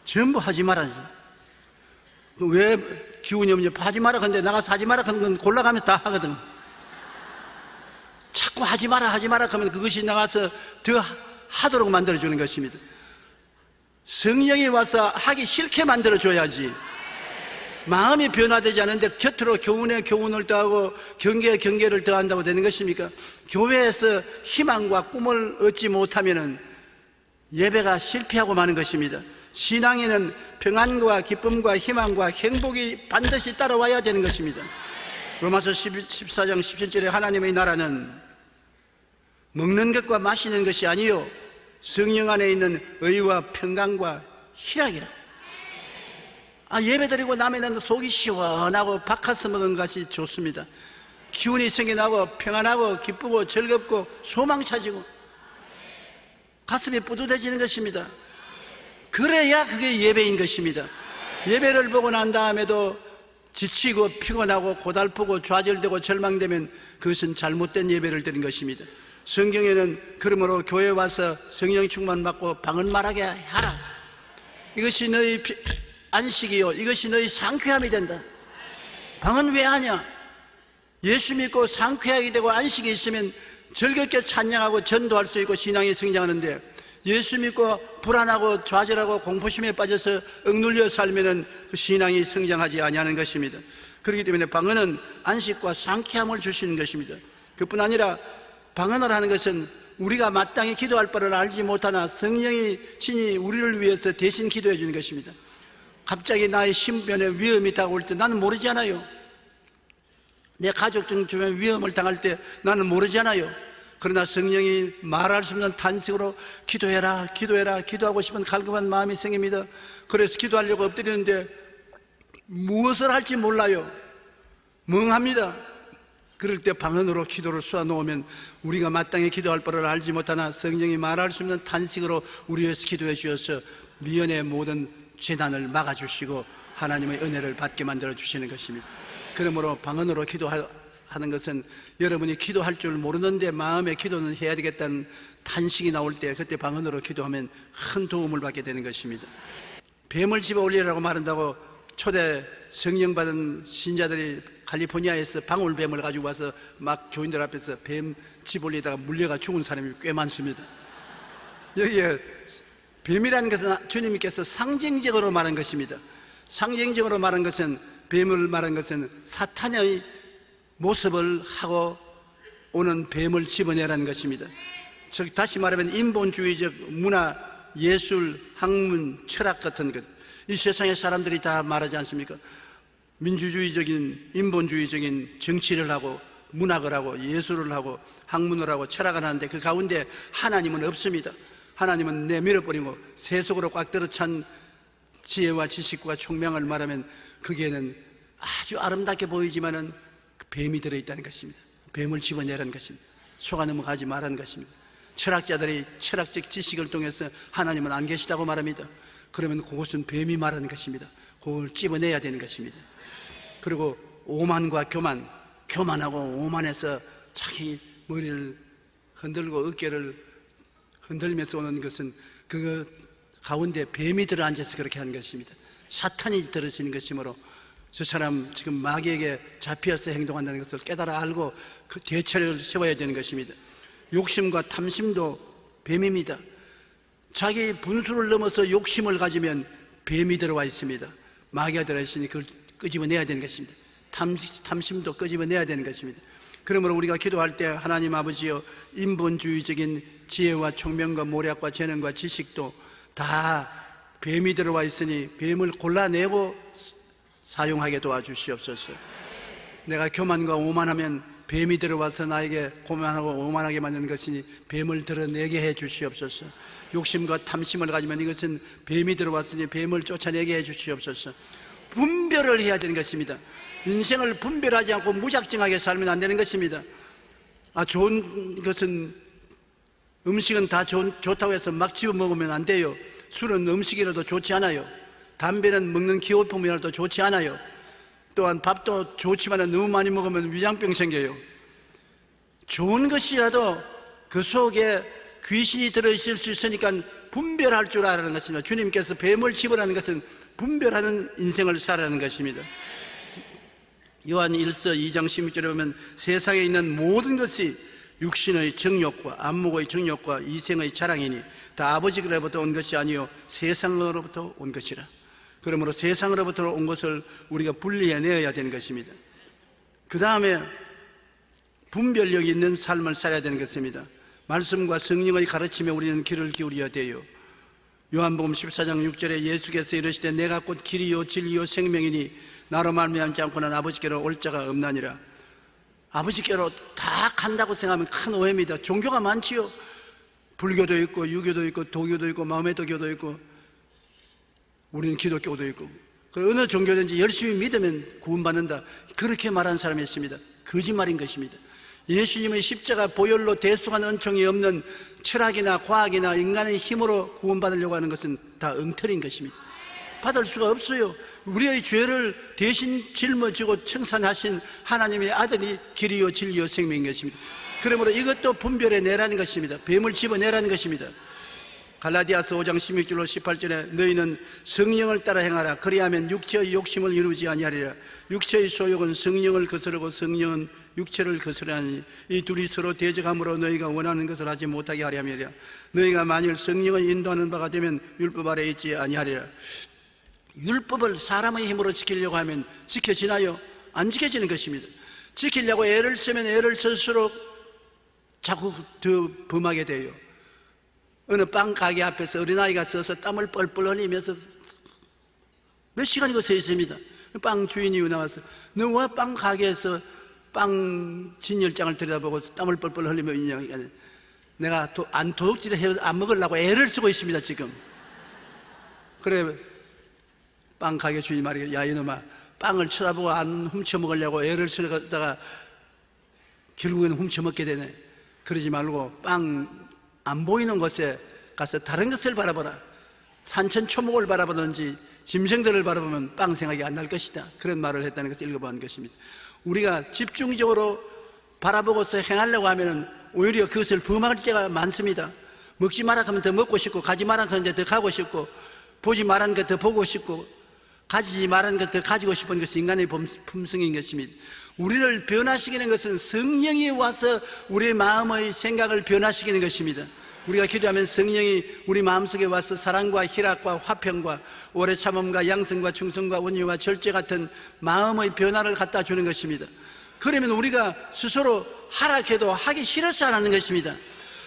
전부 하지 마라. 왜 기운이 없냐? 하지 마라. 근데 나가서 하지 마라 하는 건 골라가면서 다 하거든. 자꾸 하지 마라 하지 마라 하면 그것이 나가서 더 하도록 만들어주는 것입니다. 성령이 와서 하기 싫게 만들어줘야지. 마음이 변화되지 않는데 곁으로 교훈에 교훈을 더하고 경계에 경계를 더한다고 되는 것입니까? 교회에서 희망과 꿈을 얻지 못하면 예배가 실패하고 마는 것입니다. 신앙에는 평안과 기쁨과 희망과 행복이 반드시 따라와야 되는 것입니다. 로마서 14장 17절에 하나님의 나라는 먹는 것과 마시는 것이 아니요 성령 안에 있는 의와 평강과 희락이라. 예배드리고 나면 속이 시원하고 바카스 먹은 것이 좋습니다. 기운이 생겨나고 평안하고 기쁘고 즐겁고 소망 차지고 가슴이 뿌듯해지는 것입니다. 그래야 그게 예배인 것입니다. 예배를 보고 난 다음에도 지치고 피곤하고 고달프고 좌절되고 절망되면 그것은 잘못된 예배를 드린 것입니다. 성경에는 그러므로 교회 와서 성령 충만 받고 방언 말하게 하라. 이것이 너희 안식이요 이것이 너희 상쾌함이 된다. 방언 왜 하냐? 예수 믿고 상쾌하게 되고 안식이 있으면 즐겁게 찬양하고 전도할 수 있고 신앙이 성장하는데, 예수 믿고 불안하고 좌절하고 공포심에 빠져서 억눌려 살면은 그 신앙이 성장하지 아니하는 것입니다. 그렇기 때문에 방언은 안식과 상쾌함을 주시는 것입니다. 그뿐 아니라 방언을 하는 것은 우리가 마땅히 기도할 바를 알지 못하나 성령이 친히 우리를 위해서 대신 기도해 주는 것입니다. 갑자기 나의 신변에 위험이 다가올 때 나는 모르잖아요. 내 가족 중에 위험을 당할 때 나는 모르잖아요. 그러나 성령이 말할 수 없는 탄식으로 기도해라 기도해라 기도하고 싶은 갈급한 마음이 생깁니다. 그래서 기도하려고 엎드리는데 무엇을 할지 몰라요. 멍합니다. 그럴 때 방언으로 기도를 쏘아놓으면 우리가 마땅히 기도할 바를 알지 못하나 성령이 말할 수 없는 탄식으로 우리 위해서 기도해 주셔서 미연의 모든 재난을 막아주시고 하나님의 은혜를 받게 만들어 주시는 것입니다. 그러므로 방언으로 기도하는 것은 여러분이 기도할 줄 모르는데 마음의 기도는 해야 되겠다는 탄식이 나올 때 그때 방언으로 기도하면 큰 도움을 받게 되는 것입니다. 뱀을 집어 올리라고 말한다고 초대 성령 받은 신자들이 칼리포니아에서 방울뱀을 가지고 와서 막 교인들 앞에서 뱀 집 올리다가 물려가 죽은 사람이 꽤 많습니다. 여기에 뱀이라는 것은 주님께서 상징적으로 말한 것입니다. 상징적으로 말한 것은 뱀을 말한 것은 사탄의 모습을 하고 오는 뱀을 집어내라는 것입니다. 즉 다시 말하면 인본주의적 문화, 예술, 학문, 철학 같은 것, 이 세상의 사람들이 다 말하지 않습니까? 민주주의적인, 인본주의적인 정치를 하고 문학을 하고 예술을 하고 학문을 하고 철학을 하는데 그 가운데 하나님은 없습니다. 하나님은 내밀어버리고 세속으로 꽉 들어찬 지혜와 지식과 총명을 말하면 거기에는 아주 아름답게 보이지만은 뱀이 들어있다는 것입니다. 뱀을 집어내라는 것입니다. 속아 넘어가지 말라는 것입니다. 철학자들이 철학적 지식을 통해서 하나님은 안 계시다고 말합니다. 그러면 그것은 뱀이 말하는 것입니다. 그걸 집어내야 되는 것입니다. 그리고 오만과 교만하고 오만해서 자기 머리를 흔들고 어깨를 흔들면서 오는 것은 그 가운데 뱀이 들어앉아서 그렇게 하는 것입니다. 사탄이 들어지는 것이므로 저 사람 지금 마귀에게 잡혀서 행동한다는 것을 깨달아 알고 그 대처를 세워야 되는 것입니다. 욕심과 탐심도 뱀입니다. 자기 분수를 넘어서 욕심을 가지면 뱀이 들어와 있습니다. 마귀가 들어와 있으니 그걸 끄집어내야 되는 것입니다. 탐심도 끄집어내야 되는 것입니다. 그러므로 우리가 기도할 때 하나님 아버지여, 인본주의적인 지혜와 총명과 모략과 재능과 지식도 다 뱀이 들어와 있으니 뱀을 골라내고 사용하게 도와주시옵소서. 내가 교만과 오만하면 뱀이 들어와서 나에게 고만하고 오만하게 만드는 것이니 뱀을 드러내게 해 주시옵소서. 욕심과 탐심을 가지면 이것은 뱀이 들어왔으니 뱀을 쫓아내게 해 주시옵소서. 분별을 해야 되는 것입니다. 인생을 분별하지 않고 무작정하게 살면 안 되는 것입니다. 좋은 것은, 음식은 다 좋다고 해서 막 집어 먹으면 안 돼요. 술은 음식이라도 좋지 않아요. 담배는 먹는 기호품이라도 좋지 않아요. 또한 밥도 좋지만 너무 많이 먹으면 위장병 생겨요. 좋은 것이라도 그 속에 귀신이 들어있을 수 있으니까 분별할 줄 알아는 것입니다. 주님께서 뱀을 집으라는 것은 분별하는 인생을 살아라는 것입니다. 요한 1서 2장 16절에 보면 세상에 있는 모든 것이 육신의 정욕과 안목의 정욕과 이생의 자랑이니 다 아버지로부터 온 것이 아니요 세상으로부터 온 것이라. 그러므로 세상으로부터 온 것을 우리가 분리해내야 되는 것입니다. 그 다음에 분별력이 있는 삶을 살아야 되는 것입니다. 말씀과 성령의 가르침에 우리는 귀를 기울여야 돼요. 요한복음 14장 6절에 예수께서 이르시되 내가 곧 길이요 진리요 생명이니 나로 말미암지 않고는 아버지께로 올 자가 없나니라. 아버지께로 다 간다고 생각하면 큰 오해입니다. 종교가 많지요. 불교도 있고 유교도 있고 도교도 있고 마호메도교도 있고 우리는 기독교도 있고 어느 종교든지 열심히 믿으면 구원받는다, 그렇게 말하는 사람이 있습니다. 거짓말인 것입니다. 예수님의 십자가 보혈로 대속한 은총이 없는 철학이나 과학이나 인간의 힘으로 구원받으려고 하는 것은 다 엉터리인 것입니다. 받을 수가 없어요. 우리의 죄를 대신 짊어지고 청산하신 하나님의 아들이 길이요 진리요 생명인 것입니다. 그러므로 이것도 분별해내라는 것입니다. 뱀을 집어내라는 것입니다. 갈라디아서 5장 16절로 18절에 너희는 성령을 따라 행하라. 그리하면 육체의 욕심을 이루지 아니하리라. 육체의 소욕은 성령을 거스르고 성령은 육체를 거스르하니 이 둘이 서로 대적함으로 너희가 원하는 것을 하지 못하게 하려 함이라. 너희가 만일 성령을 인도하는 바가 되면 율법 아래 있지 아니하리라. 율법을 사람의 힘으로 지키려고 하면 지켜지나요? 안 지켜지는 것입니다. 지키려고 애를 쓰면 애를 쓸수록 자꾸 더 범하게 돼요. 어느 빵 가게 앞에서 어린아이가 서서 땀을 뻘뻘 흘리면서 몇 시간이고 서 있습니다. 빵 주인이 나와서 너 왜 빵 가게에서 빵 진열장을 들여다보고 땀을 뻘뻘 흘리며 있냐. 내가 도둑질을 해서 안 먹으려고 애를 쓰고 있습니다 지금. 그래 빵 가게 주인이 말이야, 야 이놈아, 빵을 쳐다보고 안 훔쳐 먹으려고 애를 쓰다가 결국에는 훔쳐 먹게 되네. 그러지 말고 빵 안 보이는 곳에 가서 다른 것을 바라보라. 산천 초목을 바라보든지 짐승들을 바라보면 빵 생각이 안 날 것이다. 그런 말을 했다는 것을 읽어본 것입니다. 우리가 집중적으로 바라보고서 행하려고 하면 오히려 그것을 범할 때가 많습니다. 먹지 마라 하면 더 먹고 싶고, 가지 마라 하면 더 가고 싶고, 보지 말라는 것 더 보고 싶고, 가지지 말라는 것 더 가지고 싶은 것이 인간의 품성인 것입니다. 우리를 변화시키는 것은 성령이 와서 우리의 마음의 생각을 변화시키는 것입니다. 우리가 기도하면 성령이 우리 마음속에 와서 사랑과 희락과 화평과 오래 참음과 양성과 충성과 온유와 절제 같은 마음의 변화를 갖다 주는 것입니다. 그러면 우리가 스스로 하락해도 하기 싫어서 안 하는 것입니다.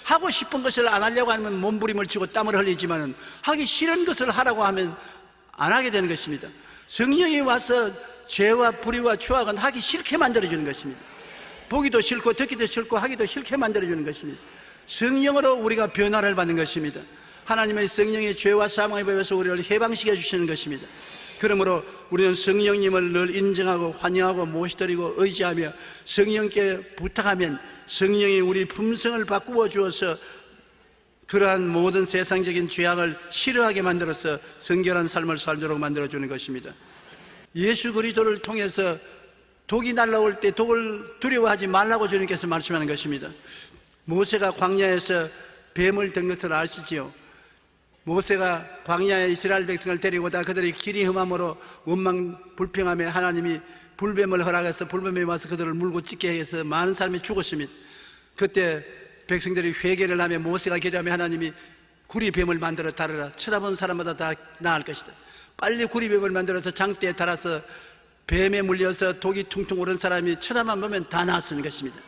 하고 싶은 것을 안 하려고 하면 몸부림을 치고 땀을 흘리지만 하기 싫은 것을 하라고 하면 안 하게 되는 것입니다. 성령이 와서 죄와 불의와 추악은 하기 싫게 만들어주는 것입니다. 보기도 싫고 듣기도 싫고 하기도 싫게 만들어주는 것입니다. 성령으로 우리가 변화를 받는 것입니다. 하나님의 성령의 죄와 사망의 법에서 우리를 해방시켜 주시는 것입니다. 그러므로 우리는 성령님을 늘 인정하고 환영하고 모시드리고 의지하며 성령께 부탁하면 성령이 우리 품성을 바꾸어 주어서 그러한 모든 세상적인 죄악을 싫어하게 만들어서 성결한 삶을 살도록 만들어주는 것입니다. 예수 그리스도를 통해서 독이 날라올 때 독을 두려워하지 말라고 주님께서 말씀하는 것입니다. 모세가 광야에서 뱀을 든 것을 아시지요? 모세가 광야에 이스라엘 백성을 데리고다 그들이 길이 험함으로 원망불평하며 하나님이 불뱀을 허락해서 불뱀이 와서 그들을 물고 찢게 해서 많은 사람이 죽었습니다. 그때 백성들이 회개를 하며 모세가 기도하며 하나님이 구리뱀을 만들어 달으라. 쳐다보는 사람마다 다 나을 것이다. 빨리 구리뱀을 만들어서 장대에 달아서 뱀에 물려서 독이 퉁퉁 오른 사람이 쳐다만 보면 다 나았는 것입니다.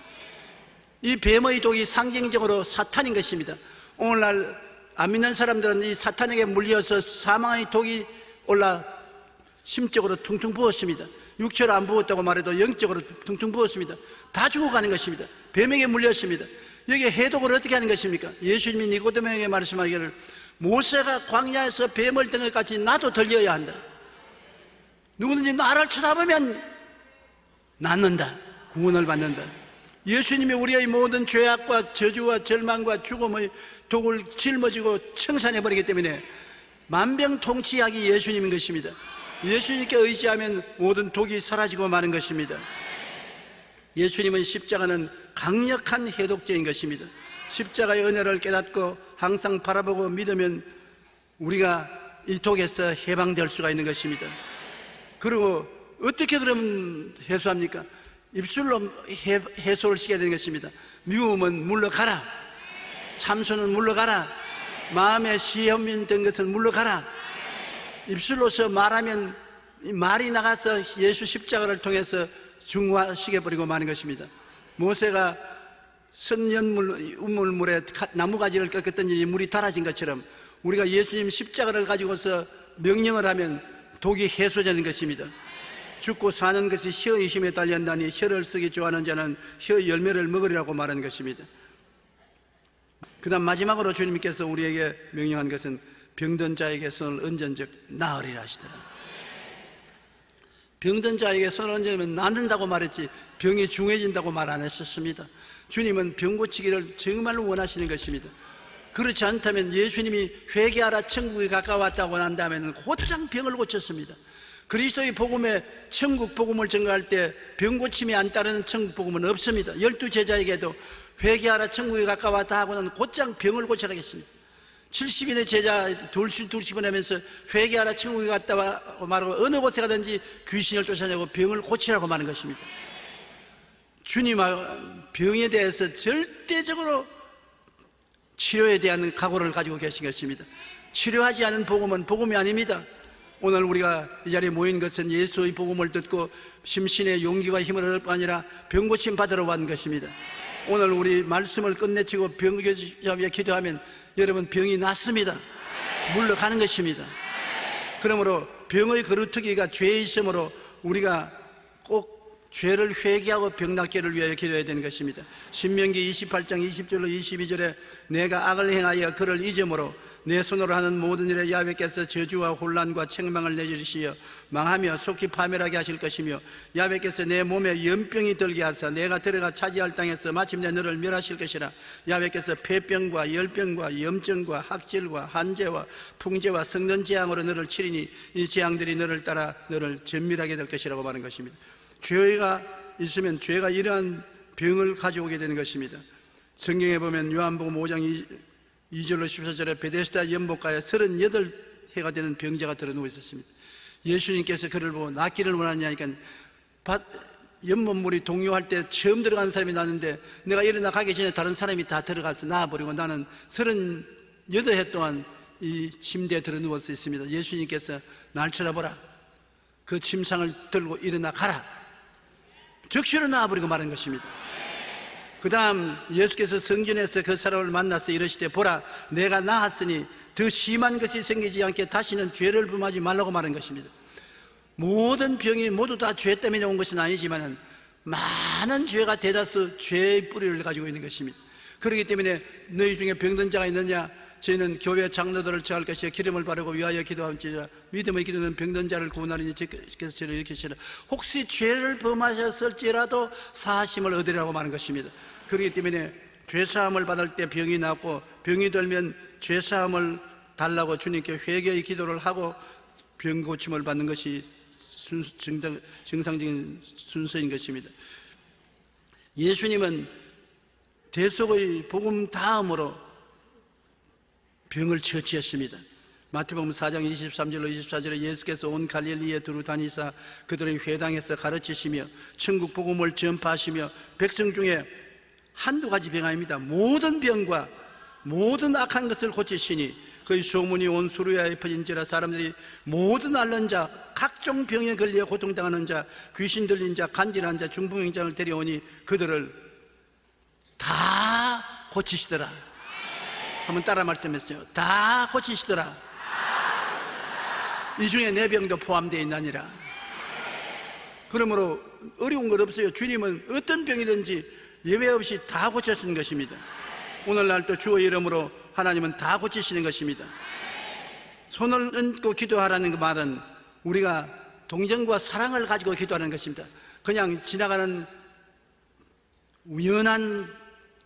이 뱀의 독이 상징적으로 사탄인 것입니다. 오늘날 안 믿는 사람들은 이 사탄에게 물려서 사망의 독이 올라 심적으로 퉁퉁 부었습니다. 육체로 안 부었다고 말해도 영적으로 퉁퉁 부었습니다. 다 죽어가는 것입니다. 뱀에게 물렸습니다. 여기에 해독을 어떻게 하는 것입니까? 예수님이 니고데모에게 말씀하기를 모세가 광야에서 뱀을 든 것같이 나도 들려야 한다. 누구든지 나를 쳐다보면 낫는다. 구원을 받는다. 예수님이 우리의 모든 죄악과 저주와 절망과 죽음의 독을 짊어지고 청산해버리기 때문에 만병통치약이 예수님인 것입니다. 예수님께 의지하면 모든 독이 사라지고 마는 것입니다. 예수님의 십자가는 강력한 해독제인 것입니다. 십자가의 은혜를 깨닫고 항상 바라보고 믿으면 우리가 이 독에서 해방될 수가 있는 것입니다. 그리고 어떻게 그러면 해소합니까? 입술로 해소를 시켜야 되는 것입니다. 미움은 물러가라. 참소는 물러가라. 마음에 시험인 된 것은 물러가라. 입술로서 말하면 말이 나가서 예수 십자가를 통해서 중화시켜버리고 마는 것입니다. 모세가 선연물, 우물물에 나무가지를 꺾었던 일이 물이 달아진 것처럼 우리가 예수님 십자가를 가지고서 명령을 하면 독이 해소되는 것입니다. 죽고 사는 것이 혀의 힘에 달렸나니 혀를 쓰기 좋아하는 자는 혀의 열매를 먹으리라고 말하는 것입니다. 그 다음 마지막으로 주님께서 우리에게 명령한 것은 병든 자에게 손을 얹은즉 나으리라 하시더라. 병든 자에게 손을 얹으면 낫는다고 말했지 병이 중해진다고 말 안 했었습니다. 주님은 병 고치기를 정말로 원하시는 것입니다. 그렇지 않다면 예수님이 회개하라 천국이 가까웠다고 난 다음에는 곧장 병을 고쳤습니다. 그리스도의 복음에 천국 복음을 전가할 때 병 고침이 안 따르는 천국 복음은 없습니다. 12제자에게도 회개하라 천국이 가까웠다 하고는 곧장 병을 고치라 했습니다. 70인의 제자 둘씩 보내면서 회개하라 천국이 갔다고 말하고 어느 곳에 가든지 귀신을 쫓아내고 병을 고치라고 말하는 것입니다. 주님은 병에 대해서 절대적으로 치료에 대한 각오를 가지고 계신 것입니다. 치료하지 않은 복음은 복음이 아닙니다. 오늘 우리가 이 자리에 모인 것은 예수의 복음을 듣고 심신의 용기와 힘을 얻을 뿐 아니라 병고침 받으러 왔는 것입니다. 오늘 우리 말씀을 끝내치고 병고침에 기도하면 여러분 병이 낫습니다. 물러가는 것입니다. 그러므로 병의 거루트기가 죄에 있으므로 우리가 꼭 죄를 회개하고 병 낫기를 위하여 기도해야 되는 것입니다. 신명기 28장 20절로 22절에 내가 악을 행하여 그를 잊음으로 내 손으로 하는 모든 일에 야훼께서 저주와 혼란과 책망을 내리시어 망하며 속히 파멸하게 하실 것이며 야훼께서 내 몸에 연병이 들게 하사 내가 들어가 차지할 땅에서 마침내 너를 멸하실 것이라. 야훼께서 폐병과 열병과 염증과 학질과 한재와 풍재와 썩는 재앙으로 너를 치리니 이 재앙들이 너를 따라 너를 전멸하게 될 것이라고 말하는 것입니다. 죄가 있으면 죄가 이러한 병을 가져오게 되는 것입니다. 성경에 보면 요한복음 5장 2절로 14절에 베데스다 연못가에 38해가 되는 병자가 들어누워 있었습니다. 예수님께서 그를 보고 낫기를 원하냐니까 연못물이 동요할 때 처음 들어가는 사람이 나는데 내가 일어나 가기 전에 다른 사람이 다 들어가서 나와버리고 나는 38해 동안 이 침대에 들어누워서 있습니다. 예수님께서 날 쳐다보라. 그 침상을 들고 일어나 가라. 적시로 나와버리고 말한 것입니다. 그 다음 예수께서 성전에서 그 사람을 만나서 이르시되 보라 내가 나았으니 더 심한 것이 생기지 않게 다시는 죄를 범하지 말라고 말한 것입니다. 모든 병이 모두 다 죄 때문에 온 것은 아니지만 많은 죄가 대다수 죄의 뿌리를 가지고 있는 것입니다. 그렇기 때문에 너희 중에 병든 자가 있느냐 저희는 교회 장로들을 처할 것이여 기름을 바르고 위하여 기도함지라 믿음의 기도는 병든 자를 구원하리니 주께서 저를 일으키시라. 혹시 죄를 범하셨을지라도 사하심을 얻으리라고 말하는 것입니다. 그렇기 때문에 죄사함을 받을 때 병이 났고 병이 들면 죄사함을 달라고 주님께 회개의 기도를 하고 병 고침을 받는 것이 정상적인 순서인 것입니다. 예수님은 대속의 복음 다음으로 병을 처치했습니다. 마태복음 4장 23절로 24절에 예수께서 온 갈릴리에 두루 다니사 그들의 회당에서 가르치시며 천국 복음을 전파하시며 백성 중에 한두 가지 병 아닙니다. 모든 병과 모든 악한 것을 고치시니 그의 소문이 온 수르야에 퍼진지라 사람들이 모든 앓는 자 각종 병에 걸려 고통당하는 자 귀신 들린 자 간질한 자 중풍병자를 데려오니 그들을 다 고치시더라. 한번 따라 말씀했어요. 다 고치시더라. 이 중에 내 병도 포함되어 있나니라. 그러므로 어려운 것 없어요. 주님은 어떤 병이든지 예외 없이 다 고쳤는 것입니다. 오늘날도 주의 이름으로 하나님은 다 고치시는 것입니다. 손을 얹고 기도하라는 그 말은 우리가 동정과 사랑을 가지고 기도하는 것입니다. 그냥 지나가는 우연한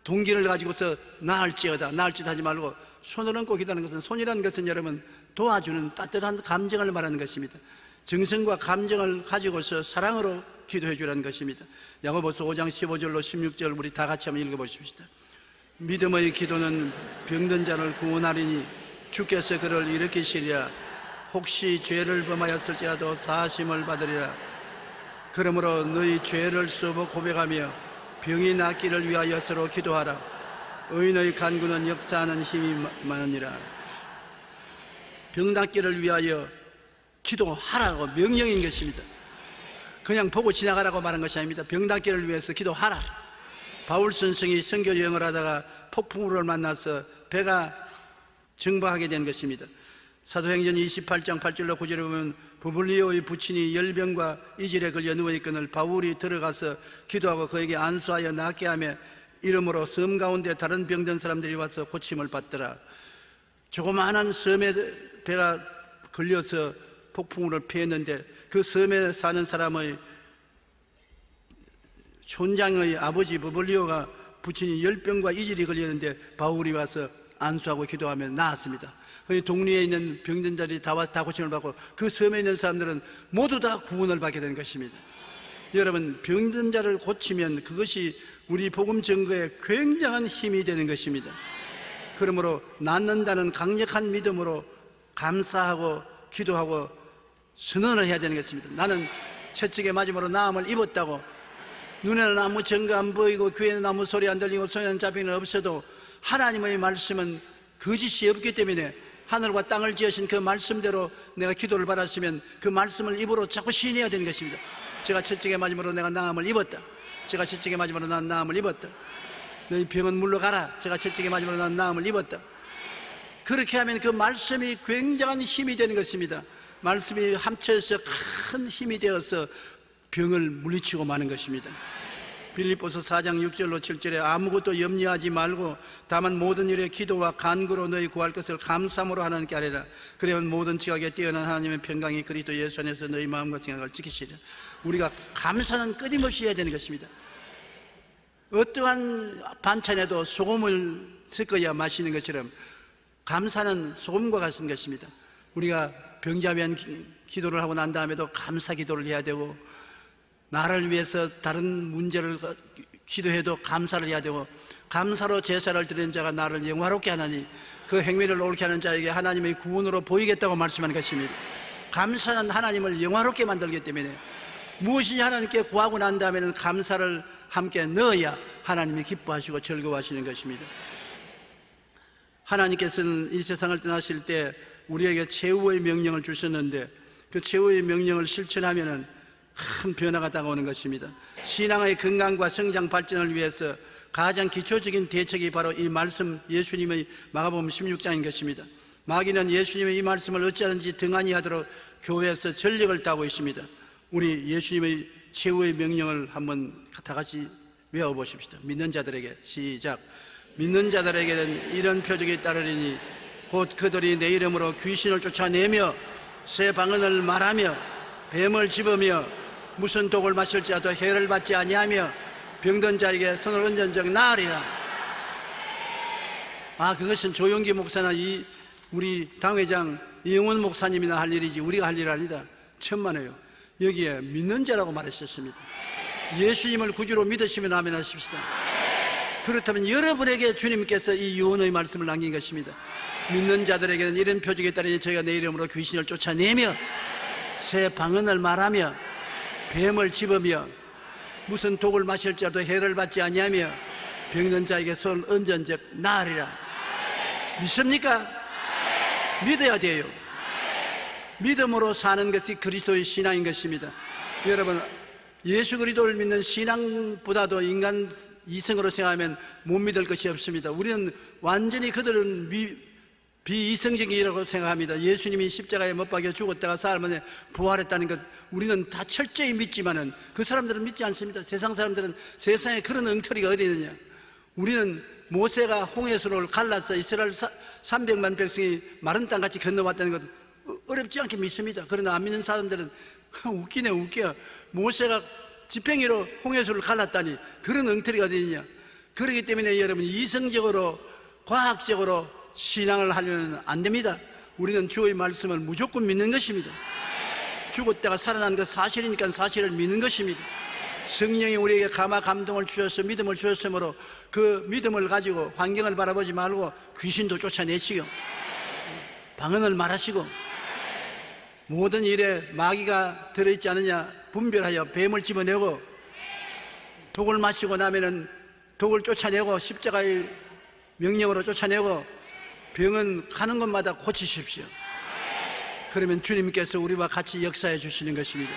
동기를 가지고서 나을지어다 하지 말고 손을 얹고 기도하는 것은 손이라는 것은 여러분 도와주는 따뜻한 감정을 말하는 것입니다. 정성과 감정을 가지고서 사랑으로 기도해 주라는 것입니다. 야고보서 5장 15절로 16절 우리 다 같이 한번 읽어보십시다. 믿음의 기도는 병든 자를 구원하리니 주께서 그를 일으키시리라. 혹시 죄를 범하였을지라도 사하심을 받으리라. 그러므로 너희 죄를 수보 고백하며 병이 낫기를 위하여 서로 기도하라. 의인의 간구는 역사하는 힘이 많으니라. 병 낫기를 위하여 기도하라고 명령인 것입니다. 그냥 보고 지나가라고 말한 것이 아닙니다. 병 낫기를 위해서 기도하라. 바울 선생이 선교 여행을 하다가 폭풍우를 만나서 배가 정박하게 된 것입니다. 사도행전 28장 8절로 9절에 보면 부블리오의 부친이 열병과 이질에 걸려 누워있거늘 바울이 들어가서 기도하고 그에게 안수하여 낫게 하며 이름으로 섬 가운데 다른 병든 사람들이 와서 고침을 받더라. 조그마한 섬에 배가 걸려서 폭풍우를 피했는데 그 섬에 사는 사람의 촌장의 아버지 부블리오가 부친이 열병과 이질이 걸렸는데 바울이 와서 안수하고 기도하며 나았습니다. 동리에 있는 병든 자들이 다 와서 다 고침을 받고 그 섬에 있는 사람들은 모두 다 구원을 받게 된 것입니다. 여러분, 병든 자를 고치면 그것이 우리 복음 전거에 굉장한 힘이 되는 것입니다. 그러므로 낫는다는 강력한 믿음으로 감사하고 기도하고 선언을 해야 되는 것입니다. 나는 채찍에 맞음으로 나음을 입었다고, 눈에는 아무 증거 안 보이고 귀에는 아무 소리 안 들리고 손에는 잡히는 없어도 하나님의 말씀은 거짓이 없기 때문에 하늘과 땅을 지으신 그 말씀대로 내가 기도를 받았으면 그 말씀을 입으로 자꾸 시인해야 되는 것입니다. 제가 채찍에 맞음으로 내가 나음을 입었다. 제가 채찍에 맞음으로 난 나음을 입었다. 너희 병은 물러가라. 제가 채찍에 맞음으로 난 나음을 입었다. 그렇게 하면 그 말씀이 굉장한 힘이 되는 것입니다. 말씀이 합쳐서 큰 힘이 되어서 병을 물리치고 마는 것입니다. 빌립보서 4장 6절로 7절에 아무것도 염려하지 말고 다만 모든 일에 기도와 간구로 너희 구할 것을 감사함으로 하나님께 아뢰라. 그래야 모든 지각에 뛰어난 하나님의 평강이 그리스도 예수 안에서 너희 마음과 생각을 지키시리라. 우리가 감사는 끊임없이 해야 되는 것입니다. 어떠한 반찬에도 소금을 섞어야 마시는 것처럼 감사는 소금과 같은 것입니다. 우리가 병자 위한 기도를 하고 난 다음에도 감사 기도를 해야 되고, 나를 위해서 다른 문제를 기도해도 감사를 해야 되고, 감사로 제사를 드리는 자가 나를 영화롭게 하나니 그 행위를 옳게 하는 자에게 하나님의 구원으로 보이겠다고 말씀하는 것입니다. 감사는 하나님을 영화롭게 만들기 때문에 무엇이 하나님께 구하고 난 다음에는 감사를 함께 넣어야 하나님이 기뻐하시고 즐거워하시는 것입니다. 하나님께서는 이 세상을 떠나실 때 우리에게 최후의 명령을 주셨는데 그 최후의 명령을 실천하면은 큰 변화가 다가오는 것입니다. 신앙의 건강과 성장 발전을 위해서 가장 기초적인 대책이 바로 이 말씀, 예수님의 마가복음 16장인 것입니다. 마귀는 예수님의 이 말씀을 어찌하든지 등한히 하도록 교회에서 전력을 다하고 있습니다. 우리 예수님의 최후의 명령을 한번 다 같이 외워보십시다. 믿는 자들에게, 시작. 믿는 자들에게는 이런 표적이 따르리니 곧 그들이 내 이름으로 귀신을 쫓아내며 새 방언을 말하며 뱀을 집으며 무슨 독을 마실지라도 해를 받지 아니하며 병든 자에게 손을 얹은 적 나으리라. 그것은 조용기 목사나 우리 당회장 이영원 목사님이나 할 일이지 우리가 할 일 아니다. 천만에요. 여기에 믿는 자라고 말했었습니다. 예수님을 구주로 믿으시면 아멘 하십시다. 그렇다면 여러분에게 주님께서 이 유언의 말씀을 남긴 것입니다. 믿는 자들에게는 이런 표적에 따르니 저희가 내 이름으로 귀신을 쫓아내며 새 방언을 말하며 뱀을 집으며 무슨 독을 마실지라도 해를 받지 아니하며 병든 자에게 손을 얹은 적 나으리라. 믿습니까? 믿어야 돼요. 믿음으로 사는 것이 그리스도의 신앙인 것입니다. 여러분, 예수 그리스도를 믿는 신앙보다도 인간 이성으로 생각하면 못 믿을 것이 없습니다. 우리는 완전히 그들은 비이성적이라고 생각합니다. 예수님이 십자가에 못 박혀 죽었다가 사흘 만에 부활했다는 것 우리는 다 철저히 믿지만은 그 사람들은 믿지 않습니다. 세상 사람들은 세상에 그런 엉터리가 어디 있느냐. 우리는 모세가 홍해수를 갈라서 이스라엘 300만 백성이 마른 땅같이 건너왔다는 것 어렵지 않게 믿습니다. 그러나 안 믿는 사람들은 웃기네 웃겨. 모세가 지팡이로 홍해수를 갈랐다니 그런 엉터리가 어디 있느냐. 그렇기 때문에 여러분 이성적으로 과학적으로 신앙을 하려면 안 됩니다. 우리는 주의 말씀을 무조건 믿는 것입니다. 죽었다가 살아난 것 사실이니까 사실을 믿는 것입니다. 성령이 우리에게 감동을 주셔서 믿음을 주셨으므로 그 믿음을 가지고 환경을 바라보지 말고 귀신도 쫓아내시고 방언을 말하시고 모든 일에 마귀가 들어있지 않느냐 분별하여 뱀을 집어내고 독을 마시고 나면은 독을 쫓아내고 십자가의 명령으로 쫓아내고 병은 가는 곳마다 고치십시오. 그러면 주님께서 우리와 같이 역사해 주시는 것입니다.